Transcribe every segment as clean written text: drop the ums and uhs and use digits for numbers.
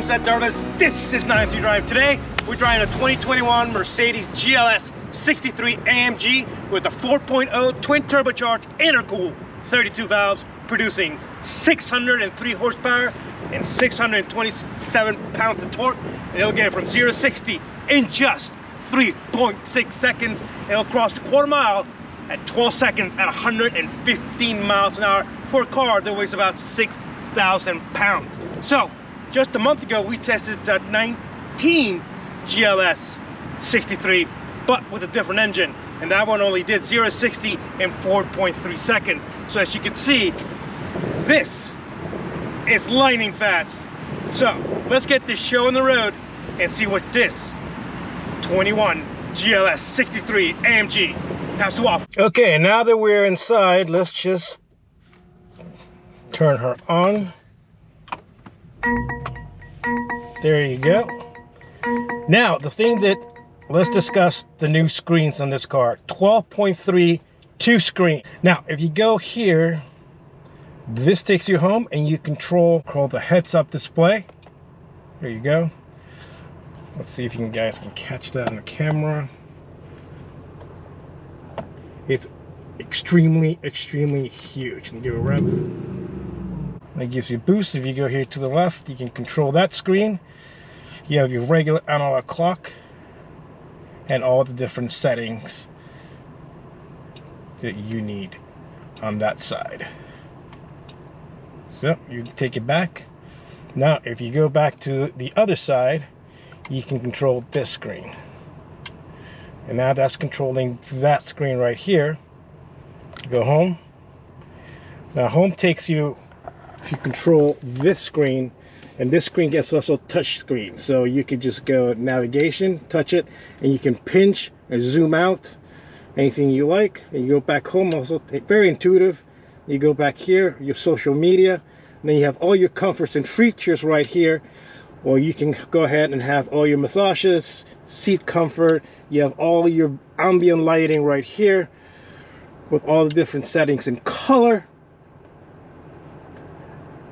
mindset regardless. This is 93 Drive. Today we're driving a 2021 Mercedes GLS63 AMG with a 4.0 twin turbocharged intercooled 32 valves, producing 603 horsepower and 627 pounds of torque. And it'll get it from 0 to 60 in just 3.6 seconds. It'll cross the quarter mile at 12 seconds at 115 miles an hour for a car that weighs about 6,000 pounds. So just a month ago we tested that 19 GLS63 but with a different engine, and that one only did 0 to 60 in 4.3 seconds. So as you can see, this is lightning fast. So let's get this show on the road and see what this 21 GLS63 AMG has to offer. Okay, now that we're inside, let's just turn her on. There you go. Now the thing that, let's discuss the new screens on this car. 12.3 screen. Now if you go here, this takes you home and you control the heads-up display. There you go. Let's see if you guys can catch that on the camera. It's extremely huge. And give it a rev. That gives you a boost. If you go here to the left, you can control that screen. You have your regular analog clock and all the different settings that you need on that side. So you take it back. Now if you go back to the other side, you can control this screen, and now that's controlling that screen right here. Go home. Now home takes you to control this screen, and this screen gets also touch screen, so you could just go navigation, touch it, and you can pinch or zoom out anything you like. And you go back home, also very intuitive. You go back here, your social media, and then you have all your comforts and features right here. Or you can go ahead and have all your massages, seat comfort. You have all your ambient lighting right here with all the different settings in color.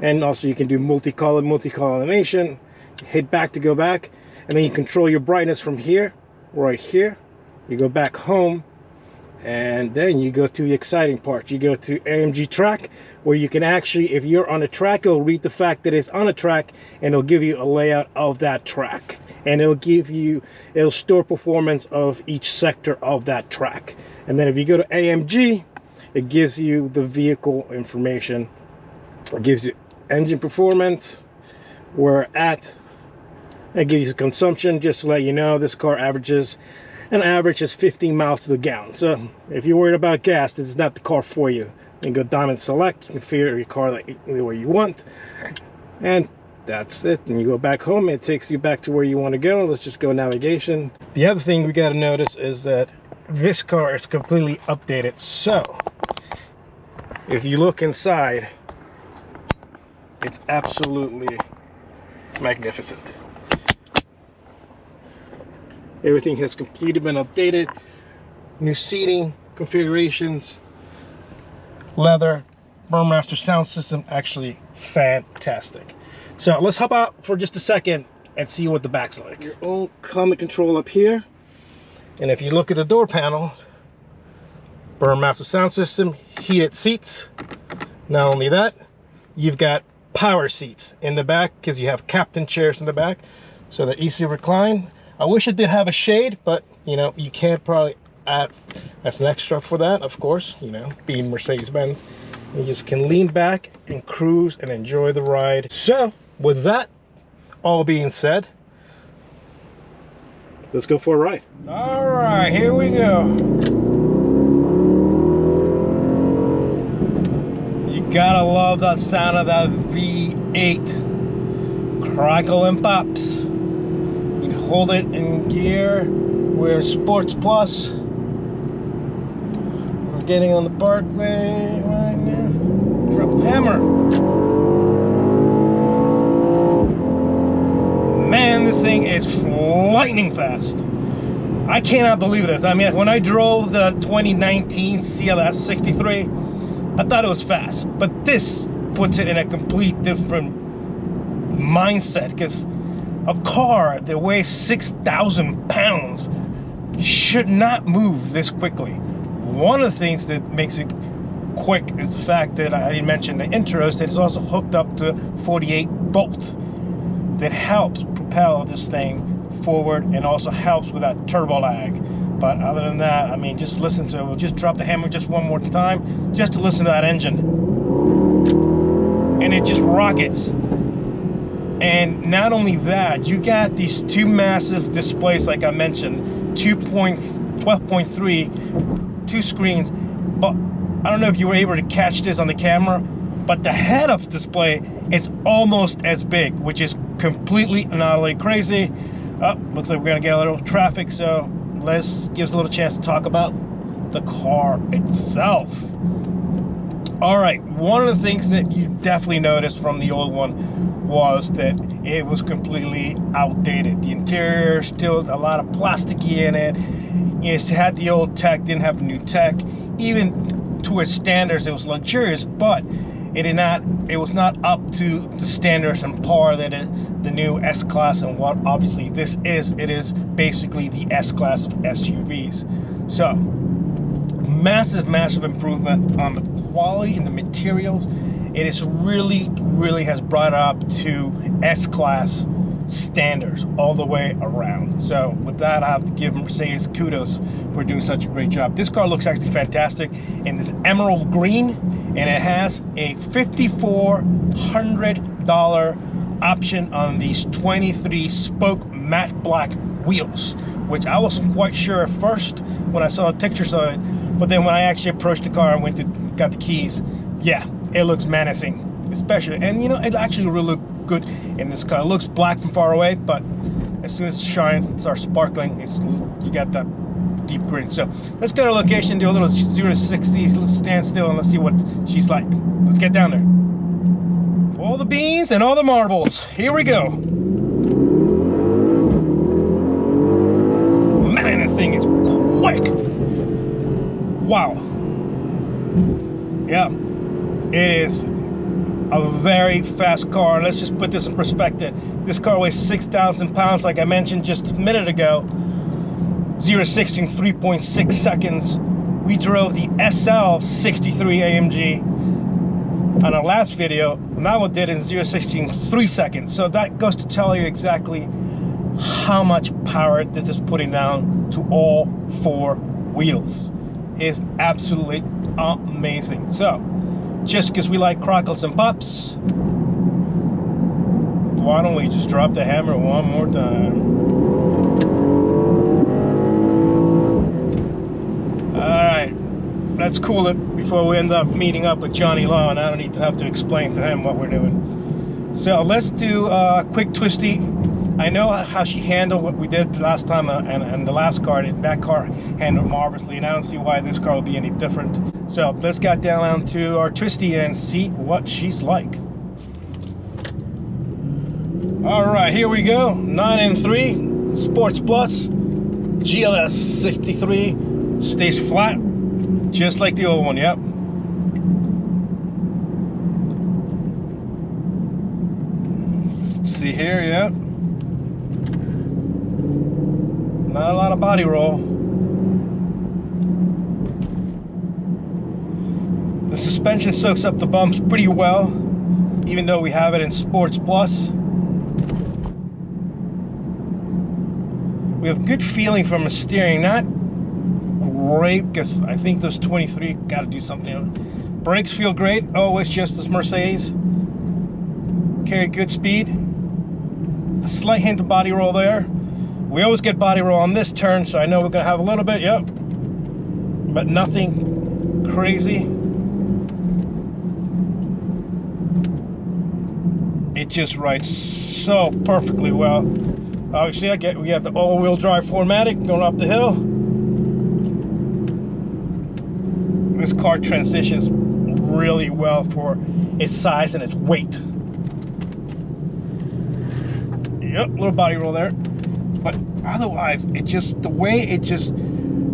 And also you can do multicolor animation. Hit back to go back, and then you control your brightness from here, right here. You go back home, and then you go to the exciting part. You go to AMG track, where you can actually, if you're on a track, it'll read the fact that it's on a track, and it'll give you a layout of that track, and it'll store performance of each sector of that track. And then if you go to AMG, it gives you the vehicle information. It gives you engine performance, where at. It gives you consumption, just to let you know this car averages an average is 15 miles to the gallon. So if you're worried about gas, this is not the car for you. You can go down and select, you can figure your car like the way you want, and that's it. And you go back home, it takes you back to where you want to go. Let's just go navigation. The other thing we got to notice is that this car is completely updated. So if you look inside, it's absolutely magnificent. Everything has completely been updated. New seating configurations, leather, Burmester sound system, actually fantastic. So let's hop out for just a second and see what the back's like. Your own climate control up here, and if you look at the door panel, Burmester sound system, heated seats. Not only that, you've got power seats in the back because you have captain chairs in the back, so they're easy to recline. I wish it did have a shade, but you know, you can't probably add as an extra for that, of course, you know, being Mercedes-Benz. You just can lean back and cruise and enjoy the ride. So with that all being said, let's go for a ride. All right, here we go. You gotta love the sound of that V8 crackle and pops. Hold it in gear. We're Sports Plus. We're getting on the parkway right now. Drop the hammer. Man, this thing is lightning fast. I cannot believe this. I mean, when I drove the 2019 GLS63, I thought it was fast, but this puts it in a complete different mindset, because a car that weighs 6,000 pounds should not move this quickly. One of the things that makes it quick is the fact that I didn't mention the intros, that is also hooked up to 48 volts that helps propel this thing forward and also helps with that turbo lag. But other than that, I mean, just listen to it. We'll just drop the hammer just one more time just to listen to that engine, and it just rockets. And not only that, you got these two massive displays, like I mentioned, 12.3, two screens. But I don't know if you were able to catch this on the camera, but the head-up display is almost as big, which is completely and utterly crazy. Looks like we're gonna get a little traffic, so let's give us a little chance to talk about the car itself. All right, one of the things that you definitely noticed from the old one was that it was completely outdated. The interior, still a lot of plasticky in it. It had the old tech, didn't have the new tech. Even to its standards, it was luxurious, but it was not up to the standards and par that the new S-Class and what obviously this is. It is basically the S-Class of SUVs. So massive improvement on the quality and the materials. It is really has brought it up to S-Class standards all the way around. So with that, I have to give Mercedes kudos for doing such a great job. This car looks actually fantastic in this emerald green, and it has a $5,400 option on these 23 spoke matte black wheels, which I wasn't quite sure at first when I saw the pictures of it, but then when I actually approached the car and got the keys, yeah, it looks menacing, especially, and you know, it actually really looked good in this car. It looks black from far away, but as soon as it shines and starts sparkling, you got that deep green. So let's go to location, do a little 0 to 60, stand still, and let's see what she's like. Let's get down there. For all the beans and all the marbles, here we go. Man, this thing is quick. Wow. Yeah, it is a very fast car. Let's just put this in perspective. This car weighs 6,000 pounds, like I mentioned just a minute ago. 0 to 60 in 3.6 seconds. We drove the GLS63 AMG on our last video, and that one did in 0 to 60 in 3 seconds. So that goes to tell you exactly how much power this is putting down to all four wheels. It is absolutely amazing. So just because we like crackles and pops, why don't we just drop the hammer one more time? Alright, let's cool it before we end up meeting up with Johnny Law, and I don't need to have to explain to him what we're doing. So let's do a quick twisty. I know how she handled what we did last time, and the last car, that car handled marvelously, and I don't see why this car will be any different. So let's get down to our twisty and see what she's like. All right, here we go. 9M3 Sports Plus GLS63 stays flat, just like the old one. Yep. See here, yep. Not a lot of body roll. The suspension soaks up the bumps pretty well, even though we have it in Sports Plus. We have good feeling from the steering, not great, because I think those 23 got to do something. Brakes feel great, always just as Mercedes. Carry good speed. A slight hint of body roll there. We always get body roll on this turn, so I know we're gonna have a little bit, yep, but nothing crazy. It just rides so perfectly well. Obviously, we have the all-wheel drive 4MATIC going up the hill. This car transitions really well for its size and its weight. Yep, little body roll there. But otherwise, it just, the way it just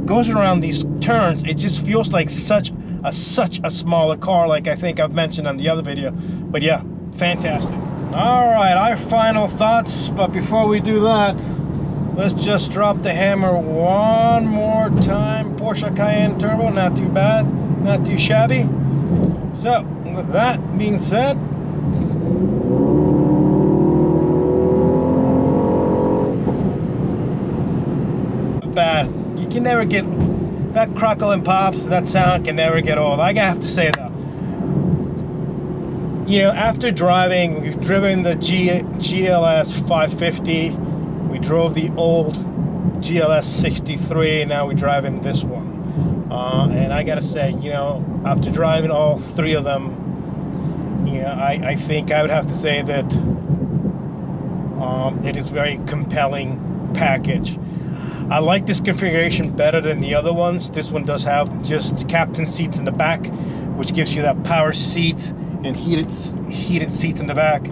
goes around these turns, it just feels like such a smaller car, like I think I've mentioned on the other video. But yeah, fantastic. All right, our final thoughts, but before we do that, let's just drop the hammer one more time. Porsche Cayenne Turbo, not too bad, not too shabby. So, with that being said, bad. You can never get that crackle and pops, that sound can never get old. I have to say that. You know, after driving, we've driven the GLS550, we drove the old GLS63, and now we're driving this one. And I gotta say, you know, after driving all three of them, you know, I think I would have to say that it is a very compelling package. I like this configuration better than the other ones. This one does have just captain seats in the back, which gives you that power seat and heated seats in the back.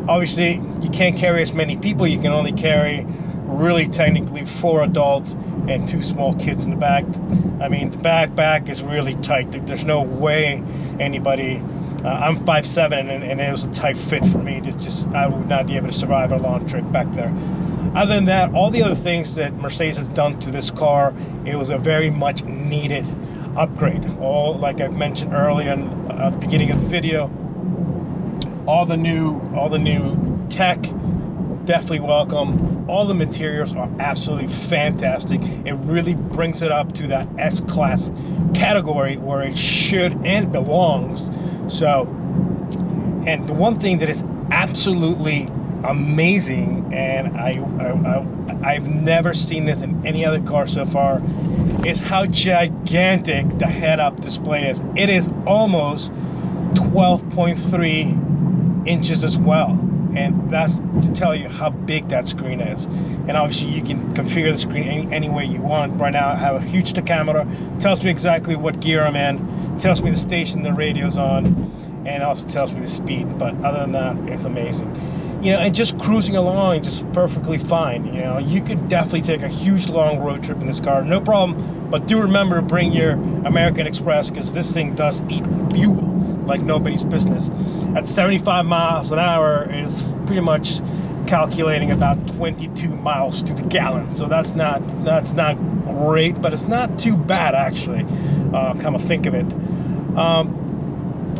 Obviously, you can't carry as many people. You can only carry, really technically, 4 adults and 2 small kids in the back. I mean, the back is really tight. There's no way anybody. I'm 5'7", and it was a tight fit for me. I would not be able to survive a long trip back there. Other than that, all the other things that Mercedes has done to this car, it was a very much needed upgrade. All, like I mentioned earlier at the beginning of the video, all the new tech, definitely welcome. All the materials are absolutely fantastic. It really brings it up to that S-Class category where it should and belongs. So, and the one thing that is absolutely amazing, and I've never seen this in any other car so far, is how gigantic the head-up display is. It is almost 12.3 inches as well, and that's to tell you how big that screen is. And obviously you can configure the screen any way you want. Right now I have a huge tachometer, tells me exactly what gear I'm in, tells me the station the radio's on, and also tells me the speed. But other than that, it's amazing. You know, and just cruising along, just perfectly fine. You know, you could definitely take a huge long road trip in this car, no problem. But do remember to bring your American Express, because this thing does eat fuel like nobody's business. At 75 miles an hour is pretty much calculating about 22 miles to the gallon. So that's not great, but it's not too bad actually. Come to think of it.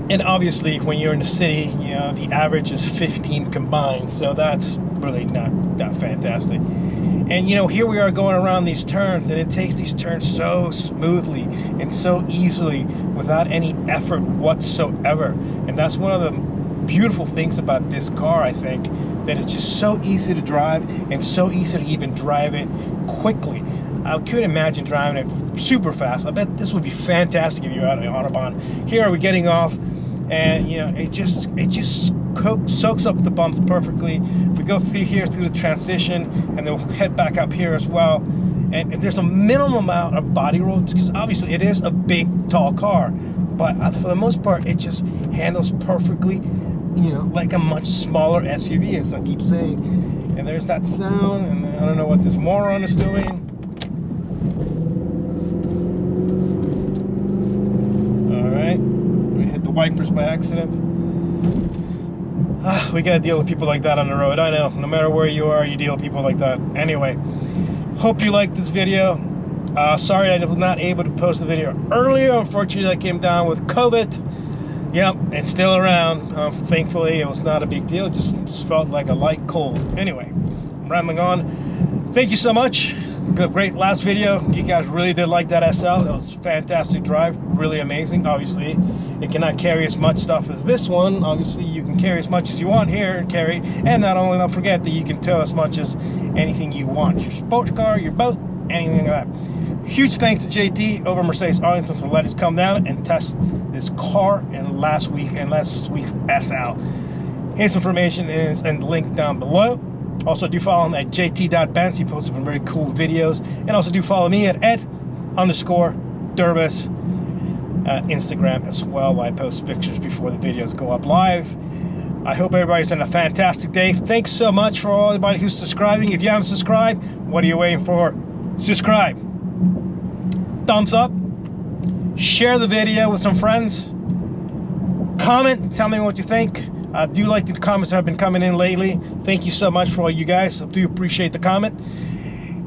And obviously when you're in the city, you know, the average is 15 combined, so that's really not fantastic. And you know, here we are going around these turns, and it takes these turns so smoothly and so easily without any effort whatsoever. And that's one of the beautiful things about this car, I think, that it's just so easy to drive and so easy to even drive it quickly. I could imagine driving it super fast. I bet this would be fantastic if you're out on the Autobahn. Here we're getting off, and you know, it just soaks up the bumps perfectly. We go through here through the transition, and then we'll head back up here as well. And there's a minimum amount of body roll, because obviously it is a big, tall car, but for the most part, it just handles perfectly, you know, like a much smaller SUV, as I keep saying. And there's that sound, and I don't know what this moron is doing. Wipers by accident. We gotta deal with people like that on the road. I know, no matter where you are, you deal with people like that. Anyway, hope you liked this video. Sorry I was not able to post the video earlier. Unfortunately, I came down with COVID. Yep, it's still around. Thankfully, it was not a big deal. It just felt like a light cold. Anyway, I'm rambling on. Thank you so much. Great last video. You guys really did like that SL. It was a fantastic drive, really amazing. Obviously, it cannot carry as much stuff as this one. Obviously, you can carry as much as you want here and carry. And not only, don't forget that you can tow as much as anything you want. Your sports car, your boat, anything like that. Huge thanks to JT over Mercedes Arlington for letting us come down and test this car in last week's SL. His information is in the link down below. Also, do follow him at jt.benz. He posts some very cool videos. And also do follow me at ed_Durbis Instagram as well. I post pictures before the videos go up live. I hope everybody's having a fantastic day. Thanks so much for everybody who's subscribing. If you haven't subscribed, what are you waiting for? Subscribe. Thumbs up. Share the video with some friends. Comment. Tell me what you think. I do like the comments that have been coming in lately. Thank you so much for all you guys. I do appreciate the comment.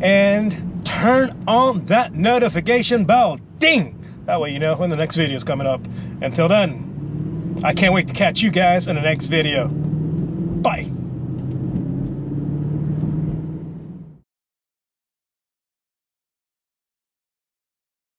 And turn on that notification bell. Ding! That way you know when the next video is coming up. Until then, I can't wait to catch you guys in the next video. Bye!